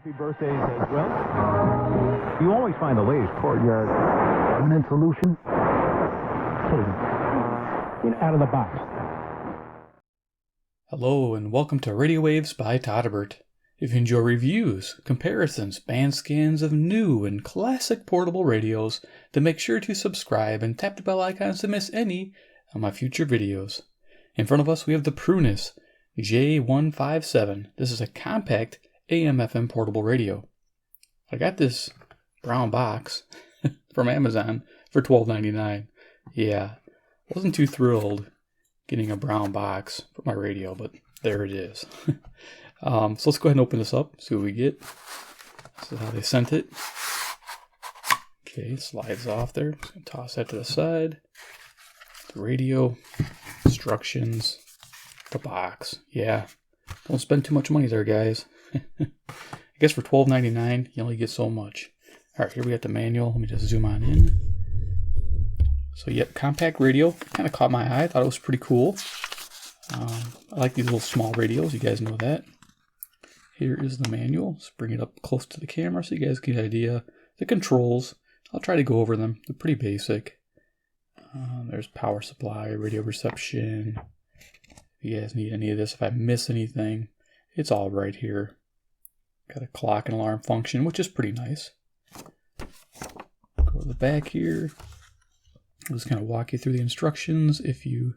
Happy birthdays as well. You always find the latest courtyard permanent solution. Out of the box. Hello and welcome to Radio Waves by Todderbert. If you enjoy reviews, comparisons, band scans of new and classic portable radios, then make sure to subscribe and tap the bell icons to miss any of my future videos. In front of us we have the Prunus J-157. This is a compact AM FM portable radio. I got this brown box from Amazon for $12.99. Yeah, wasn't too thrilled getting a brown box for my radio, but there it is. So let's go ahead and open this up, see what we get. This is how they sent it. Okay, slides off there. Just gonna toss that to the side. The radio, instructions, the box. Yeah, don't spend too much money there, guys. I guess for $12.99, you only get so much. Alright, here we got the manual. Let me just zoom on in. So, yep, compact radio. Kind of caught my eye. I thought it was pretty cool. I like these little small radios. You guys know that. Here is the manual. Let's bring it up close to the camera so you guys get an idea. The controls, I'll try to go over them. They're pretty basic. There's power supply, radio reception. If you guys need any of this, if I miss anything, it's all right here. Got a clock and alarm function, which is pretty nice. Go to the back here. I'll just kind of walk you through the instructions. If you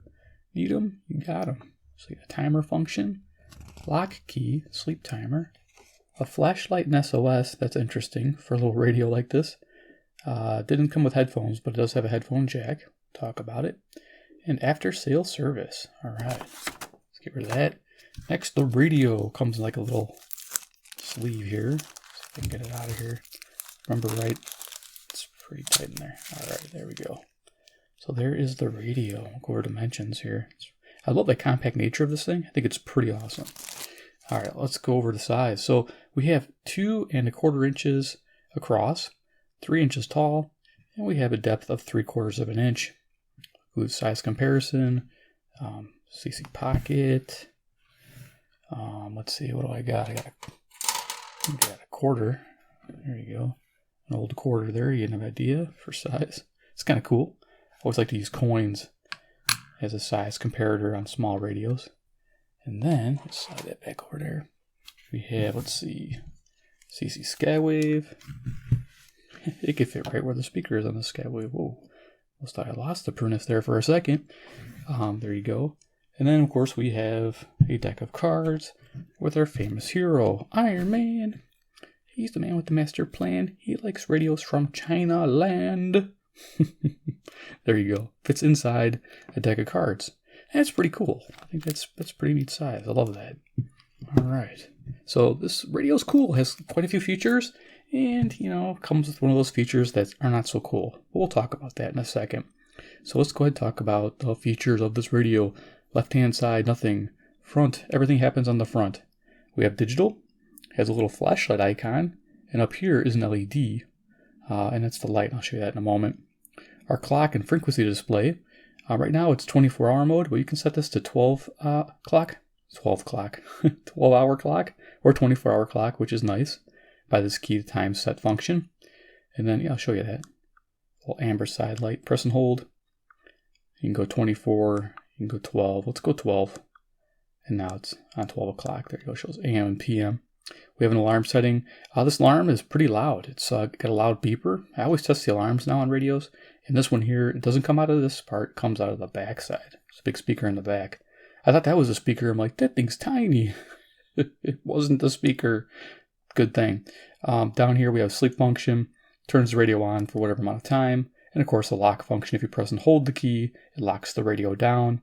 need them, you got them. So you got a timer function, lock key, sleep timer, a flashlight and SOS. That's interesting for a little radio like this. Didn't come with headphones, but it does have a headphone jack. Talk about it. And after sale service. All right, let's get rid of that. Next, the radio comes in like a little sleeve here. See if I can get it out of here. Remember right, it's pretty tight in there. All right, there we go. So there is the radio. We'll go over dimensions here. I love the compact nature of this thing. I think it's pretty awesome. All right, let's go over the size. So we have 2 1/4 inches across, 3 inches tall, and we have a depth of 3/4 of an inch. Good size comparison. CC pocket. Let's see, what do I got? I got a quarter. There you go. An old quarter there. You get an idea for size. It's kind of cool. I always like to use coins as a size comparator on small radios. And then, let's slide that back over there. We have, let's see, CC Skywave. It could fit right where the speaker is on the Skywave. Whoa. Almost thought I lost the Prunus there for a second. There you go. And then, of course, we have a deck of cards with our famous hero, Iron Man. He's the man with the master plan. He likes radios from China land. There you go. Fits inside a deck of cards. That's pretty cool. I think that's pretty neat size. I love that. All right. So this radio's cool. Has quite a few features. And, comes with one of those features that are not so cool. But we'll talk about that in a second. So let's go ahead and talk about the features of this radio. Left-hand side, nothing. Front, everything happens on the front. We have digital. Has a little flashlight icon. And up here is an LED. And that's the light. I'll show you that in a moment. Our clock and frequency display. Right now it's 24-hour mode, but you can set this to 12-hour clock, or 24-hour clock, which is nice, by this key to time set function. And then, I'll show you that. Little amber side light, press and hold. You can go 24, you can go 12. Let's go 12. And now it's on 12 o'clock. There you go, shows AM and PM. We have an alarm setting. This alarm is pretty loud. It's got a loud beeper. I always test the alarms now on radios. And this one here, it doesn't come out of this part. It comes out of the back side. It's a big speaker in the back. I thought that was a speaker. I'm like, that thing's tiny. It wasn't the speaker. Good thing. Down here we have sleep function. Turns the radio on for whatever amount of time. And of course the lock function. If you press and hold the key, it locks the radio down.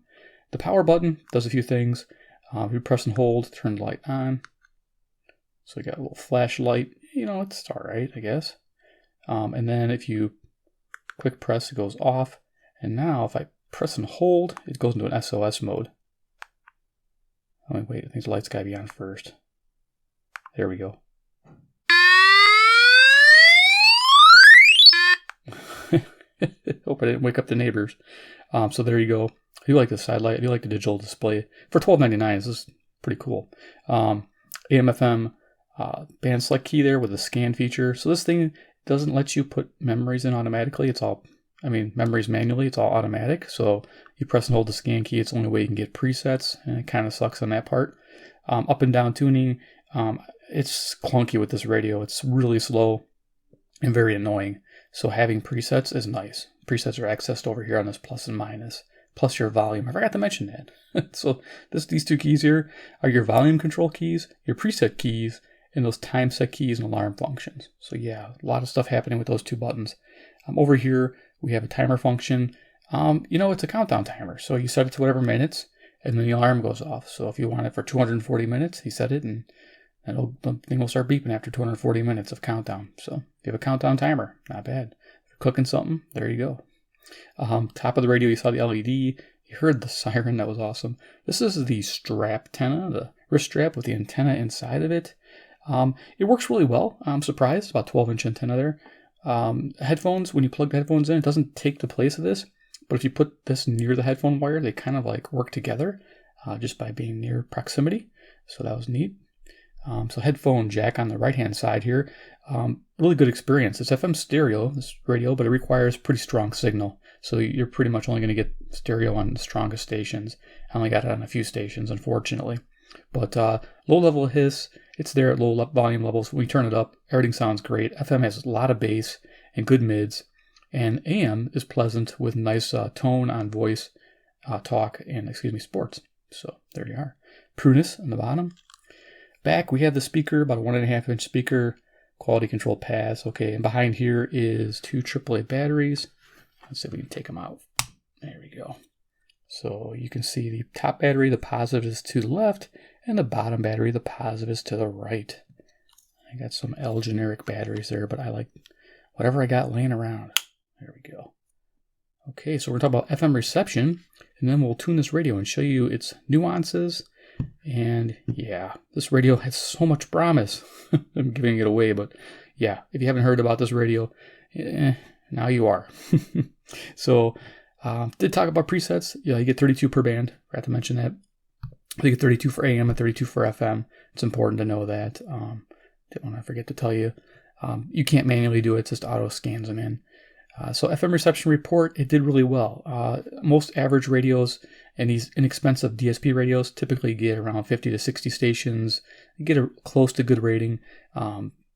The power button does a few things. If you press and hold, turn the light on. So we got a little flashlight. It's all right, I guess. And then if you quick press, it goes off. And now if I press and hold, it goes into an SOS mode. Oh, wait, I think the light's got to be on first. There we go. Hope I didn't wake up the neighbors. So there you go. I do like the side light. I do like the digital display. For $12.99, this is pretty cool. AM/FM band select key there with the scan feature. So this thing doesn't let you put memories in automatically. Memories manually. It's all automatic. So you press and hold the scan key. It's the only way you can get presets, and it kind of sucks on that part. Up and down tuning, it's clunky with this radio. It's really slow and very annoying. So having presets is nice. Presets are accessed over here on this plus and minus, plus your volume. I forgot to mention that. So these two keys here are your volume control keys, your preset keys, and those time set keys and alarm functions. So yeah, a lot of stuff happening with those two buttons. Over here, we have a timer function. It's a countdown timer. So you set it to whatever minutes, and then the alarm goes off. So if you want it for 240 minutes, you set it, and the thing will start beeping after 240 minutes of countdown. So you have a countdown timer. Not bad. If you're cooking something, there you go. Top of the radio, you saw the LED. You heard the siren. That was awesome. This is the strap antenna, the wrist strap with the antenna inside of it. It works really well. I'm surprised. About 12-inch antenna there. Headphones, when you plug the headphones in, it doesn't take the place of this. But if you put this near the headphone wire, they kind of like work together just by being near proximity. So that was neat. So headphone jack on the right-hand side here. Really good experience. It's FM stereo, this radio, but it requires pretty strong signal. So you're pretty much only going to get stereo on the strongest stations. I only got it on a few stations, unfortunately. But low level hiss, it's there at low volume levels. When we turn it up, everything sounds great. FM has a lot of bass and good mids. And AM is pleasant with nice tone on voice, talk, and sports. So there you are. Prunus on the bottom. Back, we have the speaker, about a 1.5-inch speaker, quality control pads. Okay, and behind here is two AAA batteries. Let's see if we can take them out. There we go. So you can see the top battery, the positive is to the left, and the bottom battery, the positive is to the right. I got some L generic batteries there, but I like whatever I got laying around. There we go. Okay, so we're going to talk about FM reception, and then we'll tune this radio and show you its nuances. And yeah, this radio has so much promise. I'm giving it away, but yeah, if you haven't heard about this radio, now you are. So, did talk about presets. Yeah, you get 32 per band. Forgot to mention that. You get 32 for AM and 32 for FM. It's important to know that. Didn't want to forget to tell you. You can't manually do it. It's just auto scans them in. So FM reception report, it did really well. Most average radios and these inexpensive DSP radios typically get around 50 to 60 stations. You get a close to good rating.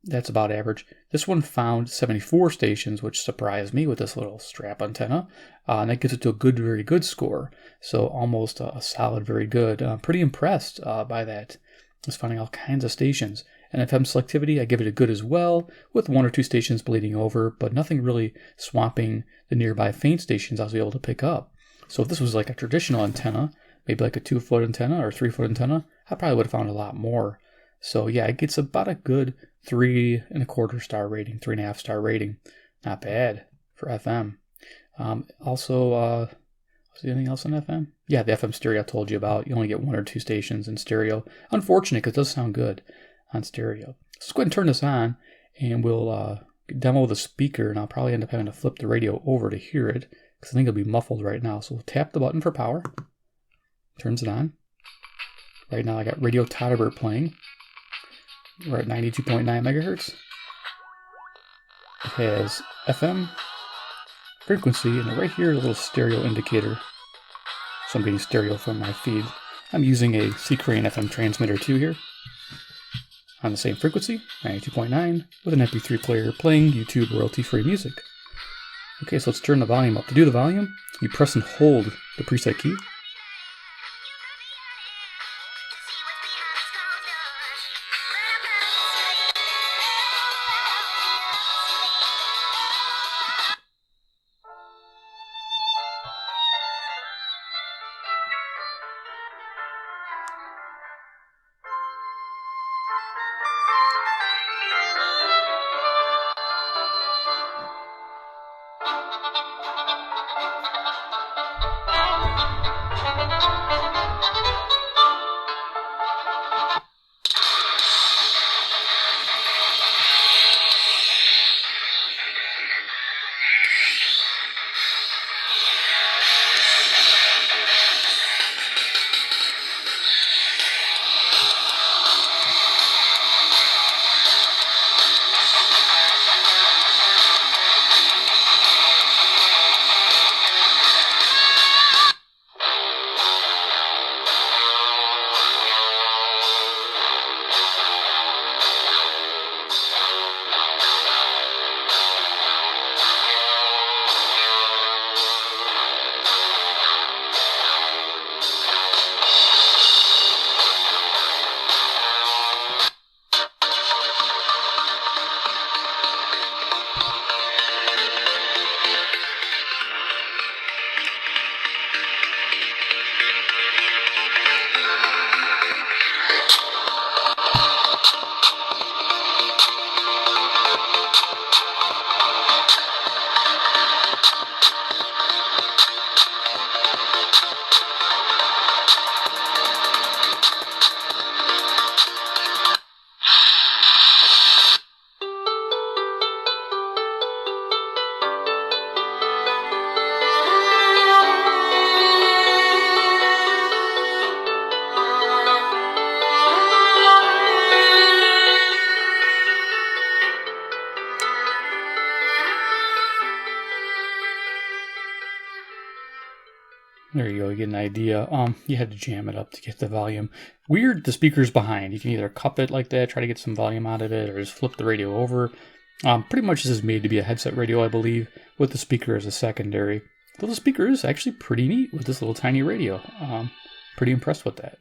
That's about average. This one found 74 stations, which surprised me with this little strap antenna. And that gives it to a good, very good score. So almost a solid, very good. Pretty impressed by that. Just finding all kinds of stations. And FM selectivity, I give it a good as well, with 1 or 2 stations bleeding over, but nothing really swamping the nearby faint stations I was able to pick up. So if this was like a traditional antenna, maybe like a 2-foot antenna or 3-foot antenna, I probably would have found a lot more. So yeah, it gets about a good 3.25 star rating, 3.5 star rating. Not bad for FM. Was there anything else on FM? Yeah, the FM stereo I told you about. You only get 1 or 2 stations in stereo. Unfortunate, because it does sound good on stereo. So let's go ahead and turn this on, and we'll demo the speaker, and I'll probably end up having to flip the radio over to hear it, because I think it'll be muffled right now. So we'll tap the button for power. Turns it on. Right now I got Radio Todderbert playing. We're at 92.9 megahertz. It has FM frequency, and right here is a little stereo indicator. So I'm getting stereo from my feed. I'm using a C-Crane FM transmitter 2 here. On the same frequency, 92.9, with an MP3 player playing YouTube royalty-free music. Okay, so let's turn the volume up. To do the volume, you press and hold the preset key. There you go, you get an idea. You had to jam it up to get the volume. Weird, the speaker's behind. You can either cup it like that, try to get some volume out of it, or just flip the radio over. Pretty much this is made to be a headset radio, I believe, with the speaker as a secondary. Though the speaker is actually pretty neat with this little tiny radio. Pretty impressed with that.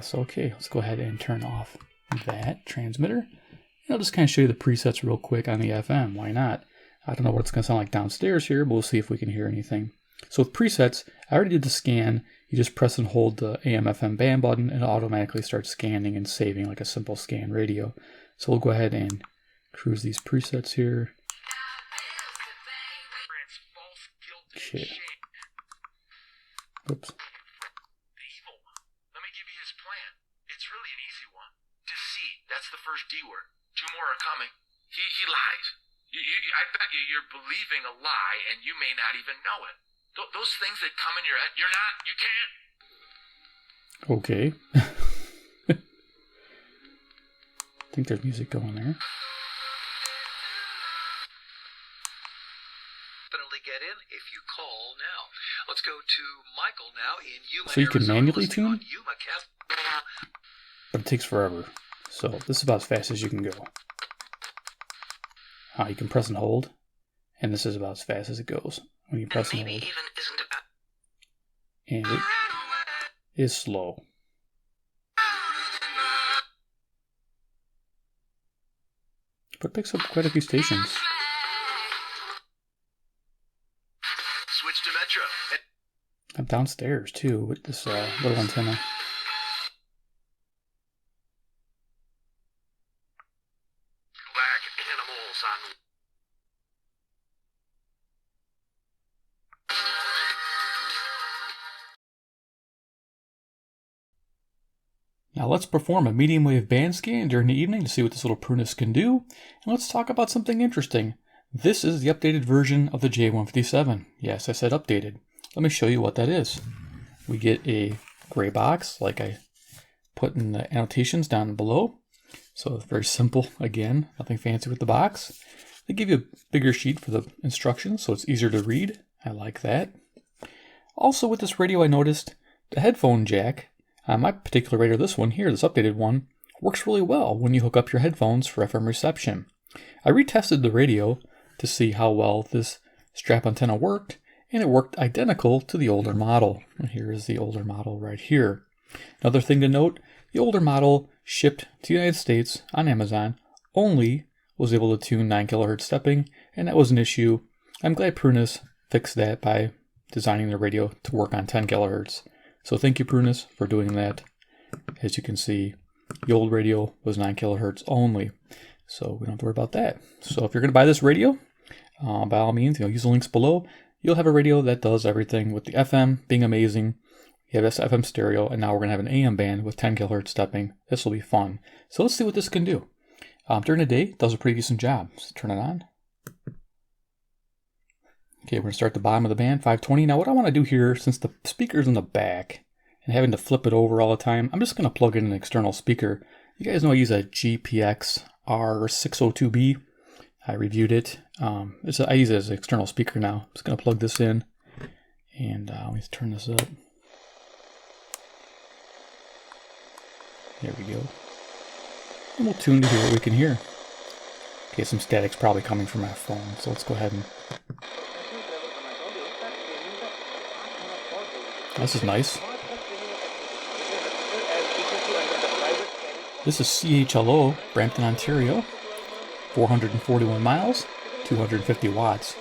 So okay, let's go ahead and turn off that transmitter. And I'll just kind of show you the presets real quick on the FM. Why not? I don't know what it's going to sound like downstairs here, but we'll see if we can hear anything. So with presets, I already did the scan. You just press and hold the AM FM band button and it automatically starts scanning and saving like a simple scan radio. So we'll go ahead and cruise these presets here. Okay. Oops. Let me give you his plan. It's really an easy one. Deceit. That's the first D word. 2 more are coming. He lies. I bet you're believing a lie and you may not even know it. Those things that come in your head, you can't. Okay. I think there's music going there. Definitely get in if you call now. Let's go to Michael now in Yuma. So you can Arizona, manually listening on tune? Yuma, But it takes forever. So this is about as fast as you can go. You can press and hold. And this is about as fast as it goes when you press and hold. Maybe even isn't about. And it is slow. But it picks up quite a few stations. Switch to Metro. I'm downstairs too with this little antenna. Black animals on. Now let's perform a medium wave band scan during the evening to see what this little Prunus can do. And let's talk about something interesting. This is the updated version of the J-157. Yes, I said updated. Let me show you what that is. We get a gray box like I put in the annotations down below. So it's very simple, again, nothing fancy with the box. They give you a bigger sheet for the instructions so it's easier to read. I like that. Also with this radio I noticed the headphone jack. My particular radio, this one here, this updated one, works really well when you hook up your headphones for FM reception. I retested the radio to see how well this strap antenna worked, and it worked identical to the older model. And here is the older model right here. Another thing to note, the older model shipped to the United States on Amazon only was able to tune 9 kHz stepping, and that was an issue. I'm glad Prunus fixed that by designing the radio to work on 10 kHz. So thank you, Prunus, for doing that. As you can see, the old radio was 9 kHz only, so we don't have to worry about that. So if you're going to buy this radio, by all means, use the links below. You'll have a radio that does everything with the FM being amazing. You have this FM stereo, and now we're going to have an AM band with 10 kHz stepping. This will be fun. So let's see what this can do. During the day, it does a pretty decent job. So turn it on. Okay, we're going to start at the bottom of the band, 520. Now what I want to do here, since the speaker's in the back and having to flip it over all the time, I'm just going to plug in an external speaker. You guys know I use a GPX R602B. I reviewed it. I use it as an external speaker now. I'm just going to plug this in. And let me turn this up. There we go. And we'll tune to hear what we can hear. Okay, some static's probably coming from my phone, so let's go ahead and... This is nice. This is CHLO, Brampton, Ontario. 441 miles, 250 watts.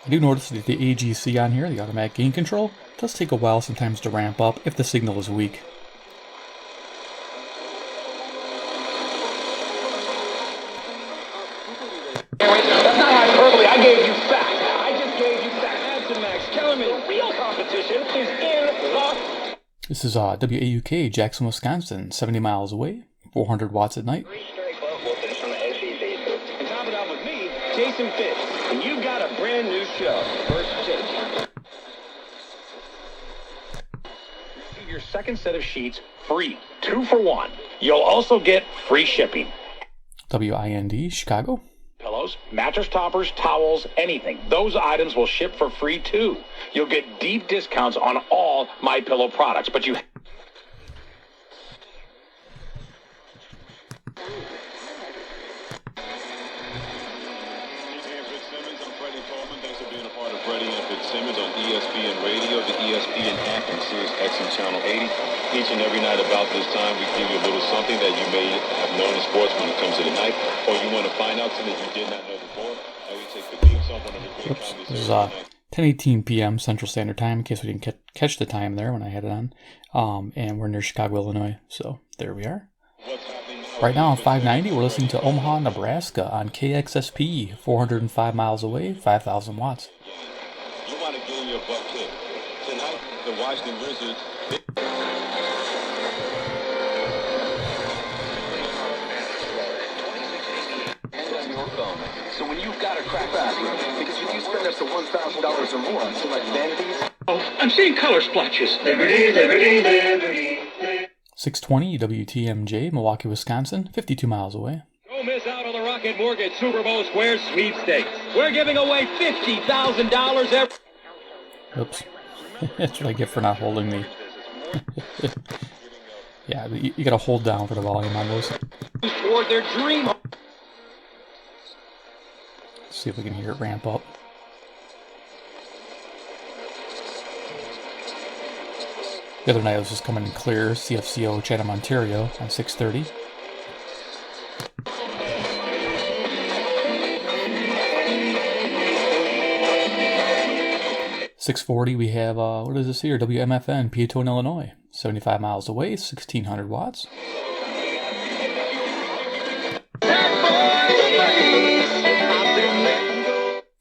I do notice that the AGC on here, the automatic gain control, does take a while sometimes to ramp up if the signal is weak. That's not hyperbole. I gave you facts. I just gave you facts. Answer Max. Telling me the real competition is in the... This is WAUK, Jackson, Wisconsin, 70 miles away, 400 watts at night. And top it off with me, Jason Fitz. And you've got a brand new show. First Take. Receive your second set of sheets free. 2 for 1. You'll also get free shipping. WIND, Chicago. Pillows, mattress toppers, towels, anything. Those items will ship for free too. You'll get deep discounts on all MyPillow products, but you... Simmons on ESPN Radio, the ESPN app, and Sirius XM Channel 80. Each and every night about this time, we give you a little something that you may have known in sports when it comes to the night, or you want to find out something you did not know before, and we take the theme song on the great conversation. This is 10:18 p.m. Central Standard Time, in case we didn't catch the time there when I had it on. And we're near Chicago, Illinois, so there we are. Right now on 590, we're listening to Omaha, Nebraska on KXSP, 405 miles away, 5,000 watts. You want to get in your butt kicked. Tonight, the Washington Wizards... So when you've got a crack bathroom, because if you spend up to $1,000 or more on select vanities... Oh, I'm seeing color splotches. Liberty, liberty, liberty. 620 WTMJ, Milwaukee, Wisconsin, 52 miles away. Don't miss out on the Rocket Mortgage Super Bowl Square sweepstakes. We're giving away $50,000 every... Oops. That's what I get for not holding the... Yeah, you gotta hold down for the volume on those. Toward their dream. See if we can hear it ramp up. The other night it was just coming in clear, CFCO Chatham, Ontario on 630. .640 we have, what is this here? WMFN, Peatone, Illinois. 75 miles away, 1,600 watts.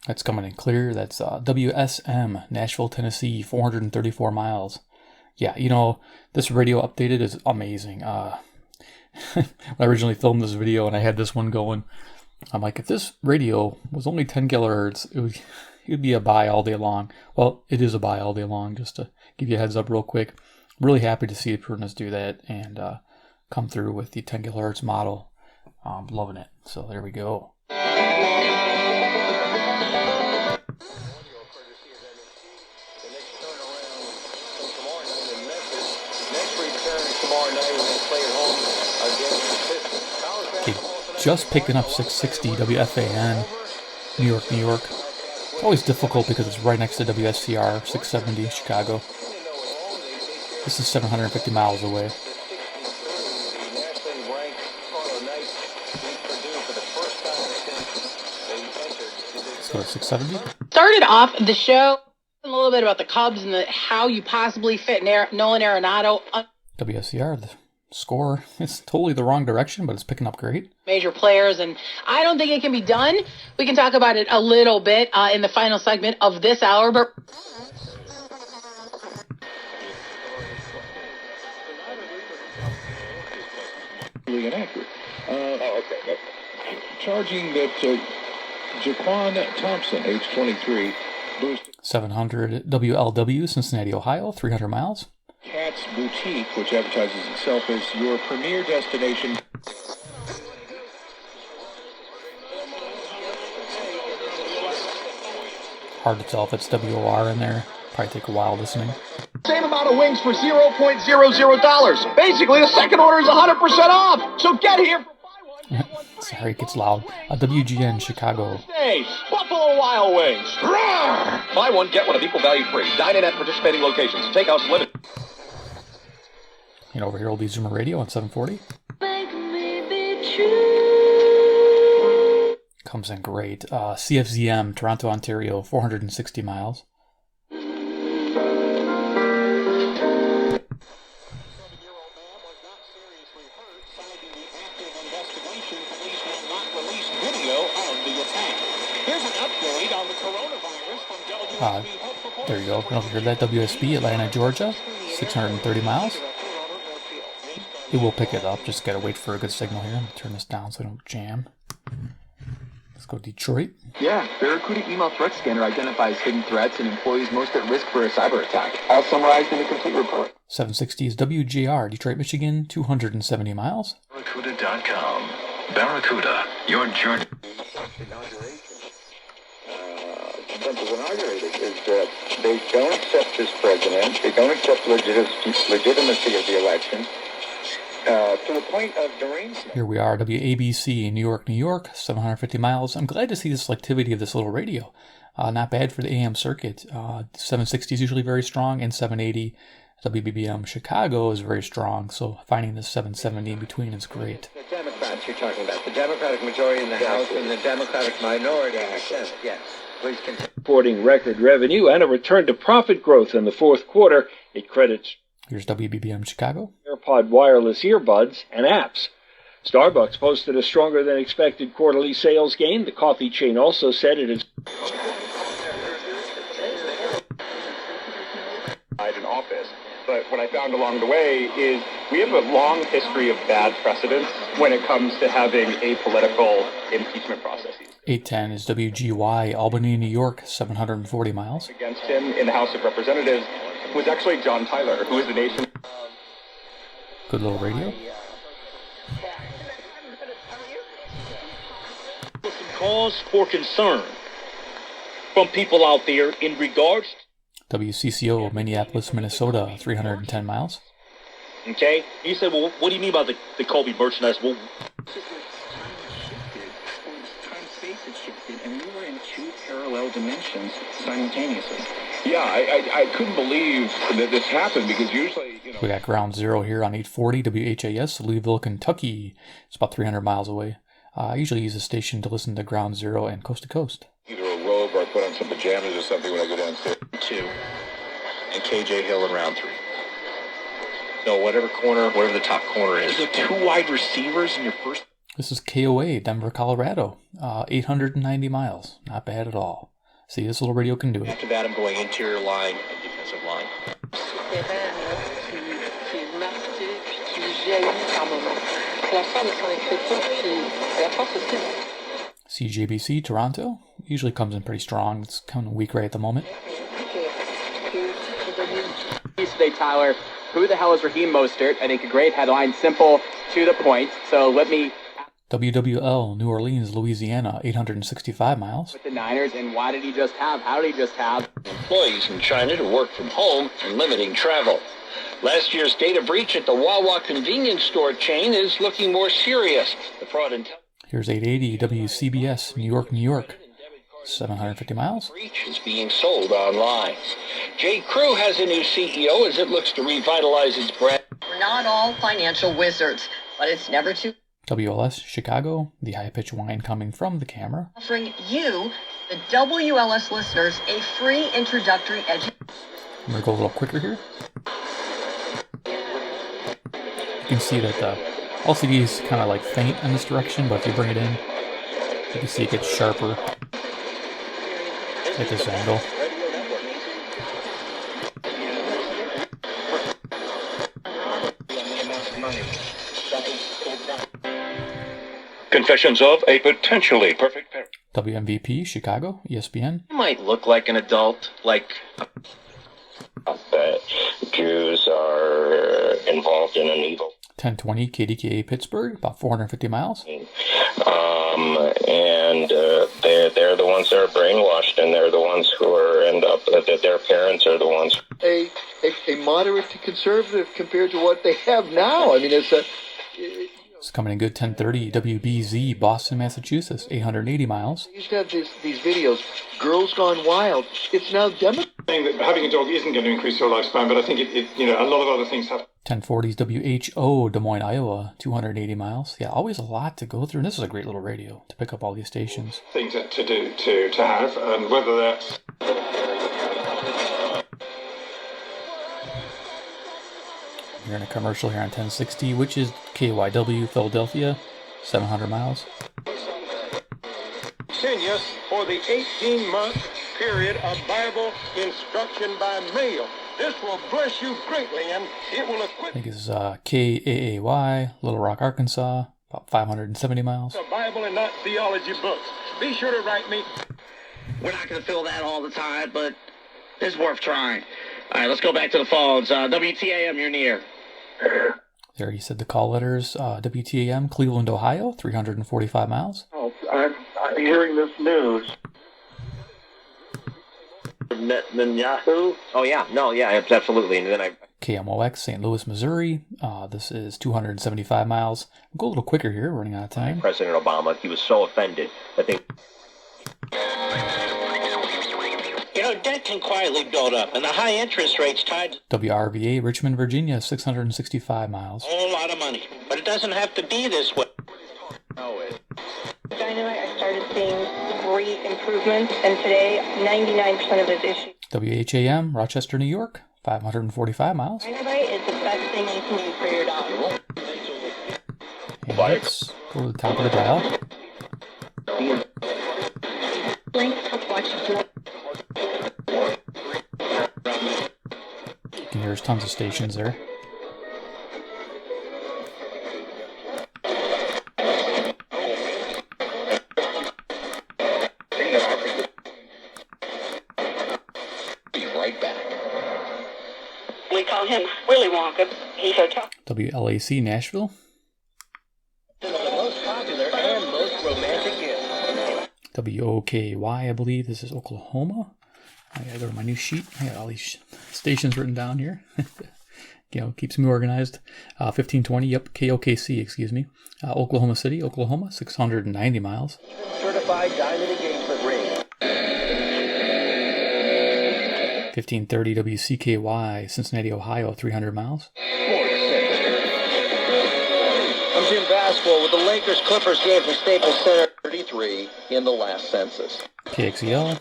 That's coming in clear. That's WSM, Nashville, Tennessee, 434 miles. Yeah, you know, this radio updated is amazing. When I originally filmed this video and I had this one going, I'm like, if this radio was only 10 kilohertz, it would be a buy all day long. Well, it is a buy all day long, just to give you a heads up real quick. Really happy to see Prunus do that and come through with the 10 kilohertz model. Loving it. So there we go. Okay, just picking up 660 WFAN, New York, New York. It's always difficult because it's right next to WSCR 670 Chicago. This is 750 miles away. Let's go to 670. Started off the show a little bit about the Cubs and how you possibly fit Nolan Arenado. WSCR, the score is totally the wrong direction, but it's picking up great. Major players, and I don't think it can be done. We can talk about it a little bit in the final segment of this hour, but... Inaccurate. Charging that Jaquan Thompson, age 23, boosted 700 WLW, Cincinnati, Ohio, 300 miles. Cat's Boutique, which advertises itself as your premier destination. Hard to tell if it's WOR in there. Probably take a while listening. Same amount of wings for $0.00. Basically, the second order is 100% off. So get here for buy one. Sorry, it gets loud. WGN, Chicago. Hey, Buffalo Wild Wings. Roar! Buy one, get one of equal value free. Dine in at participating locations. Takeout's limited. And over here, Oldie Zoomer Radio on 740. Comes in great. CFZM, Toronto, Ontario, 460 miles. There you go. Over here, that WSB, Atlanta, Georgia, 630 miles. It will pick it up. Just gotta wait for a good signal here. I'm gonna turn this down so I don't jam. Let's go Detroit. Yeah, Barracuda email threat scanner identifies hidden threats and employees most at risk for a cyber attack. All summarized in a complete report. 760 is WJR, Detroit, Michigan, 270 miles. Barracuda.com. Barracuda, your journey. Trump was inaugurated is that they don't accept this president. They don't accept the legitimacy of the election to the point of derangement. Here we are, WABC, New York, New York, 750 miles. I'm glad to see the selectivity of this little radio. Not bad for the AM circuit. 760 is usually very strong, and 780. WBBM Chicago is very strong, so finding the 770 in between is great. The Democrats you're talking about, the Democratic majority in the House and the Democratic minority in the Senate, yes. Please continue. Reporting record revenue and a return to profit growth in the fourth quarter. It credits Here's WBBM Chicago. AirPod wireless earbuds and apps. Starbucks posted a stronger than expected quarterly sales gain. The coffee chain also said it is in office. But what I found along the way is we have a long history of bad precedents when it comes to having apolitical impeachment processes. 810 is WGY, Albany, New York, 740 miles. Against him in the House of Representatives was actually John Tyler, who is the nation. Good little radio. Some cause for concern from people out there in regards WCCO, Minneapolis, Minnesota, 310 miles. Okay? You said, well, what do you mean by the Kobe merchandise? Well, Time-space shifted, and we were in two parallel dimensions simultaneously. Yeah, I couldn't believe that this happened because usually, We got ground zero here on 840 WHAS, Louisville, Kentucky. It's about 300 miles away. I usually use the station to listen to ground zero and coast to coast. Either a robe or I put on some pajamas or something when I go downstairs. 2. And KJ Hill in round 3. No, whatever the top corner is. the two wide receivers in your first. This is KOA, Denver, Colorado. 890 miles. Not bad at all. See, this little radio can do it. after that, I'm going interior line and defensive line. CJBC, Toronto. Usually comes in pretty strong. It's kind of weak right at the moment. Today, Tyler. Who the hell is Raheem Mostert? I think a great headline, simple, to the point. So let me... WWL, New Orleans, Louisiana, 865 miles. With the Niners, and how did he just have? Employees in China to work from home and limiting travel. Last year's data breach at the Wawa convenience store chain is looking more serious. The fraud intelligence... Here's 880 WCBS, New York, New York, 750 miles. breach is being sold online. J. Crew has a new CEO as it looks to revitalize its brand. We're not all financial wizards, but it's never too... WLS, Chicago, the high-pitched whine coming from the camera. offering you, the WLS listeners, a free introductory education. I'm going to go a little quicker here. You can see that the LCD is kind of like faint in this direction, but if you bring it in, you can see it gets sharper at this angle. Confessions of a potentially perfect parent. WMVP, Chicago, ESPN. You might look like an adult, like... that Jews are involved in an evil. 1020 KDKA, Pittsburgh, about 450 miles. And they're the ones that are brainwashed, and they're the ones who end up, that their parents are the ones. A moderate to conservative compared to what they have now. I mean, It's coming in good. 1030 WBZ, Boston, Massachusetts, 880 miles. You used to have these videos, Girls Gone Wild. It's now Democrat. Saying that having a dog isn't going to increase your lifespan, but I think a lot of other things have. 1040s WHO, Des Moines, Iowa, 280 miles. Yeah, always a lot to go through. And this is a great little radio to pick up all these stations. Things to do, to have, and whether that's... You're in a commercial here on 1060, which is KYW, Philadelphia, 700 miles. Seniors for the 18-month period of Bible instruction by mail. This will bless you greatly, and it will equip... I think it's KAAY, Little Rock, Arkansas, about 570 miles. The Bible and not theology books. Be sure to write me. We're not going to fill that all the time, but it's worth trying. All right, let's go back to the phones. WTAM, you're near. There he said the call letters, WTAM, Cleveland, Ohio, 345 miles. Oh, I'm hearing this news. Netanyahu? Oh, yeah. No, yeah, absolutely. And then KMOX, St. Louis, Missouri. This is 275 miles. We'll go a little quicker here, running out of time. President Obama, he was so offended that they... You know, debt can quietly build up, and the high interest rates tied WRVA, Richmond, Virginia, 665 miles. a whole lot of money. But it doesn't have to be this way. Dynamite, I started seeing great improvements, and today 99% of his issues. WHAM, Rochester, New York, 545 miles. Dynamite is the best thing you can do for your dog. And let's go to the top of the dial. You can hear there's tons of stations there. Be right back. We call him Willy Wonka. He's a tough. WLAC, Nashville. The most popular and most romantic gift. WOKY, I believe this is Oklahoma. I gotta go to my new sheet. I got all these stations written down here. Keeps me organized. 1520, yep, KOKC, excuse me. Oklahoma City, Oklahoma, 690 miles. Certified diamond engagement ring. 1530 WCKY, Cincinnati, Ohio, 300 miles. I'm Jim Basketball with the Lakers-Clippers game from Staples Center. 33 in the last census. KXEL.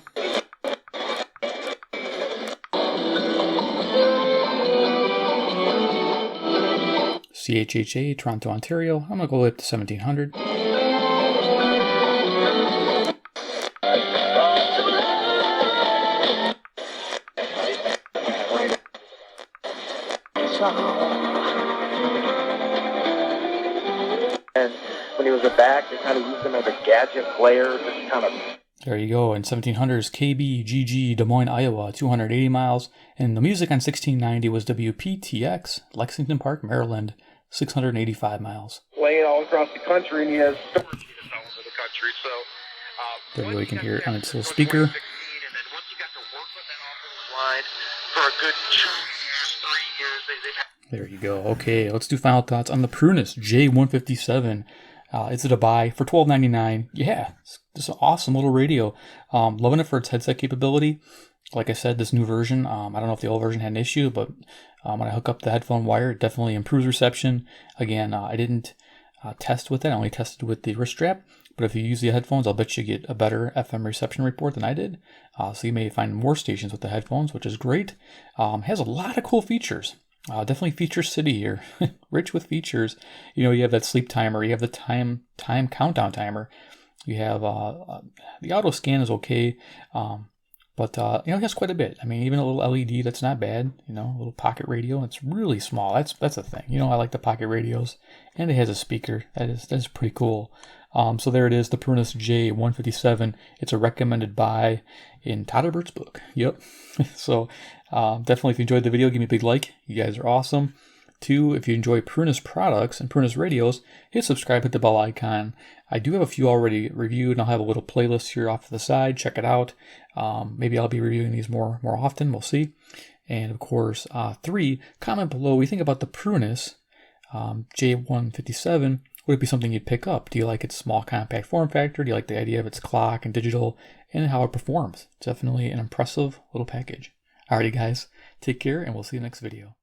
CHHA, Toronto, Ontario. I'm going to go up to 1700. And when he was a back, they kind of used him as a gadget player, just kind of... There you go. In 1700s, KBGG, Des Moines, Iowa, 280 miles. And the music on 1690 was WPTX, Lexington Park, Maryland, 685 miles. Playing all across the country, and he has stores all over the country, so... There you go, you can hear it on its little speaker. And then once you got to work with that offensive line for a good 2 years, 3 years, they've had... There you go. Okay, let's do final thoughts on the Prunus J-157. It's at a buy for $12.99. Yeah, it's just an awesome little radio. Loving it for its headset capability. Like I said, this new version, I don't know if the old version had an issue, but when I hook up the headphone wire, it definitely improves reception. Again, I didn't test with it. I only tested with the wrist strap. But if you use the headphones, I'll bet you get a better FM reception report than I did. So you may find more stations with the headphones, which is great. Has a lot of cool features. Definitely feature city here, rich with features. You know, you have that sleep timer, you have the time countdown timer, you have the auto scan is okay, but it has quite a bit. I mean, even a little LED, that's not bad. You know, a little pocket radio, it's really small. That's the thing. You know, I like the pocket radios, and it has a speaker. That is pretty cool. So there it is, the Prunus J-157. It's a recommended buy in Todderbert's book. Yep. So definitely, if you enjoyed the video, give me a big like. You guys are awesome. 2, if you enjoy Prunus products and Prunus radios, hit subscribe, hit the bell icon. I do have a few already reviewed, and I'll have a little playlist here off to the side. Check it out. Maybe I'll be reviewing these more often. We'll see. And of course, 3, comment below what you think about the Prunus J-157. Would it be something you'd pick up? Do you like its small compact form factor? Do you like the idea of its clock and digital and how it performs? Definitely an impressive little package. Alrighty guys, take care and we'll see you next video.